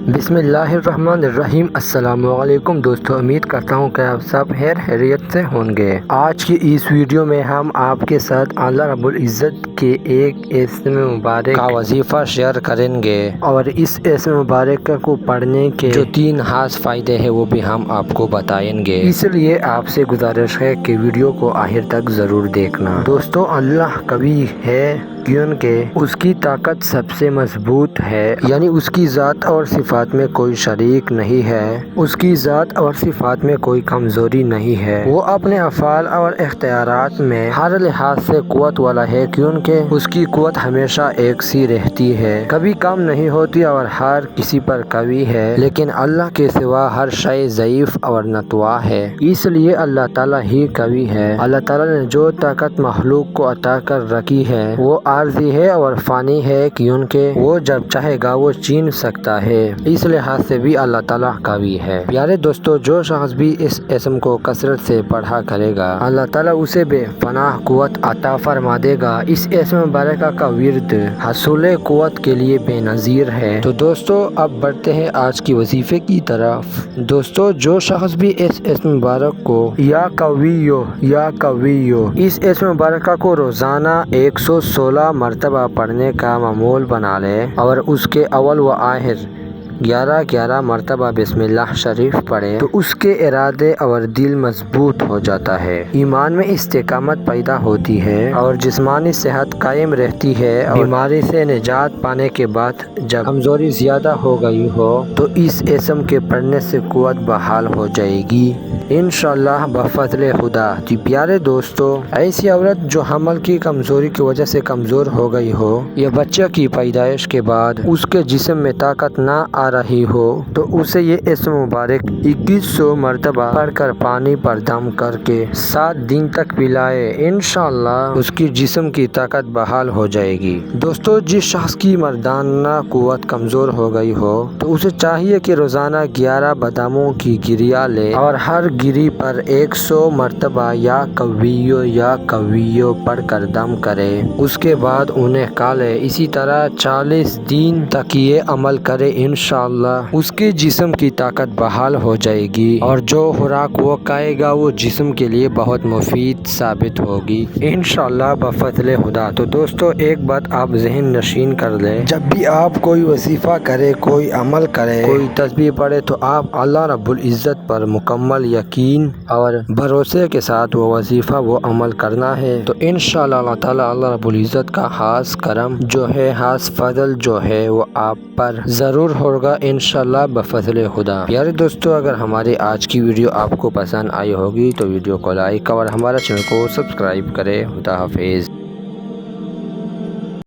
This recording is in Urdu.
بسم اللہ الرحمن الرحیم۔ السلام علیکم دوستو، امید کرتا ہوں کہ آپ سب خیریت سے ہوں گے۔ آج کی اس ویڈیو میں ہم آپ کے ساتھ اللہ رب العزت کے ایک اسم مبارک کا وظیفہ شیئر کریں گے اور اس اسم مبارک کو پڑھنے کے جو 3 خاص فائدے ہیں وہ بھی ہم آپ کو بتائیں گے، اس لیے آپ سے گزارش ہے کہ ویڈیو کو آخر تک ضرور دیکھنا۔ دوستو، اللہ قوی ہے کیونکہ اس کی طاقت سب سے مضبوط ہے، یعنی اس کی ذات اور صفات میں کوئی شریک نہیں ہے، اس کی ذات اور صفات میں کوئی کمزوری نہیں ہے، وہ اپنے افعال اور اختیارات میں ہر لحاظ سے قوت والا ہے کیونکہ اس کی قوت ہمیشہ ایک سی رہتی ہے، کبھی کم نہیں ہوتی اور ہر کسی پر قوی ہے، لیکن اللہ کے سوا ہر شے ضعیف اور ناتواں ہے، اس لیے اللہ تعالیٰ ہی قوی ہے۔ اللہ تعالیٰ نے جو طاقت مخلوق کو عطا کر رکھی ہے وہ عارضی ہے اور فانی ہے کیونکہ وہ جب چاہے گا وہ چھین سکتا ہے، اس لحاظ سے بھی اللہ تعالیٰ قوی ہے۔ پیارے دوستو، جو شخص بھی اس اسم کو کثرت سے پڑھا کرے گا اللہ تعالیٰ اسے بے پناہ قوت عطا فرما دے گا۔ اس اسم مبارکہ کا ورد حصول قوت کے لیے بے نظیر ہے۔ تو دوستو، اب بڑھتے ہیں آج کی وظیفے کی طرف۔ دوستو، جو شخص بھی اس اسم مبارک کو یا قویو اس اسم مبارکہ کو روزانہ 116 مرتبہ پڑھنے کا معمول بنا لے اور اس کے اول و آخر 11 مرتبہ بسم اللہ شریف پڑھے تو اس کے ارادے اور دل مضبوط ہو جاتا ہے، ایمان میں استقامت پیدا ہوتی ہے اور جسمانی صحت قائم رہتی ہے، اور بیماری سے نجات پانے کے بعد جب کمزوری زیادہ ہو گئی ہو تو اس اسم کے پڑھنے سے قوت بحال ہو جائے گی انشاءاللہ بفضل خدا۔ جی پیارے دوستو، ایسی عورت جو حمل کی کمزوری کی وجہ سے کمزور ہو گئی ہو یا بچہ کی پیدائش کے بعد اس کے جسم میں طاقت نہ آ رہی ہو تو اسے یہ اسم مبارک 2100 مرتبہ پڑھ کر پانی پر دم کر کے 7 دن تک پلائے، انشاءاللہ اس کی جسم کی طاقت بحال ہو جائے گی۔ دوستو، جس شخص کی مردانہ قوت کمزور ہو گئی ہو تو اسے چاہیے کہ روزانہ 11 باداموں کی گریا لے اور ہر گری پر 100 مرتبہ یا قویو پڑھ کر دم کرے، اس کے بعد انہیں کھالے۔ اسی طرح 40 دن تک یہ عمل کرے، انشاءاللہ اس کے جسم کی طاقت بحال ہو جائے گی اور جو خوراک وہ کھائے گا وہ جسم کے لیے بہت مفید ثابت ہوگی انشاءاللہ بفضل خدا۔ تو دوستو، ایک بات آپ ذہن نشین کر لیں، جب بھی آپ کوئی وظیفہ کرے، کوئی عمل کرے، کوئی تسبیح پڑھے تو آپ اللہ رب العزت پر مکمل یقین اور بھروسے کے ساتھ وہ وظیفہ وہ عمل کرنا ہے، تو انشاءاللہ اللہ تعالیٰ اللہ رب العزت کا خاص کرم جو ہے، خاص فضل جو ہے وہ آپ پر ضرور ہوگا انشاءاللہ بفضل خدا۔ پیارے دوستو، اگر ہماری آج کی ویڈیو آپ کو پسند آئی ہوگی تو ویڈیو کو لائک اور ہمارا چینل کو سبسکرائب کرے۔ خدا حافظ۔